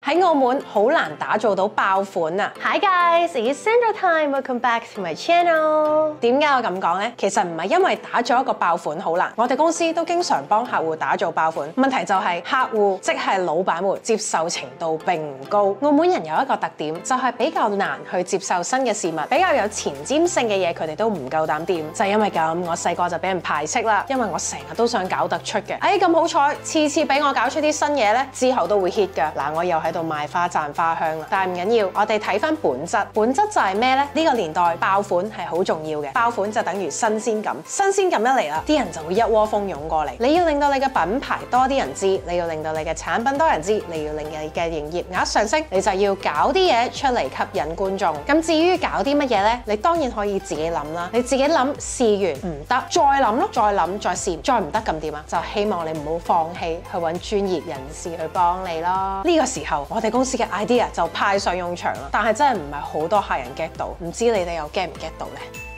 喺澳門好難打造到爆款啊 Hi guys, it's Sandra time. Welcome back to my channel. 點解我咁講呢？其實唔係因為打造一個爆款好難，我哋公司都經常幫客戶打造爆款。問題就係客戶即係老闆們接受程度並唔高。澳門人有一個特點，就係比較難去接受新嘅事物，比較有前瞻性嘅嘢，佢哋都唔夠膽掂。就係因為咁，我細個就俾人排斥啦，因為我成日都想搞突出嘅。咁好彩，次次俾我搞出啲新嘢咧，之後都會 hit 㗎。嗱，我又喺度賣花讚花香啦。但係唔緊要，我哋睇翻本質。本質就係咩咧？呢個年代爆款係好重要嘅，爆款就等於新鮮感。新鮮感一嚟啦，啲人就會一窩蜂湧過嚟。你要令到你嘅品牌多啲人知，你要令到你嘅產品多人知，你要令你嘅營業額上升，你就要搞啲嘢出嚟吸引觀眾。咁至於搞啲乜嘢咧？你當然可以自己諗啦。你自己諗，試完唔得，再諗咯，再諗再試，再唔得咁點啊？就希望你唔好放棄，去揾專業人士去幫你咯。呢個時候，我哋公司嘅 idea 就派上用場啦。但係真係唔係好多客人 get 到，唔知你哋又 get 唔 get 到呢？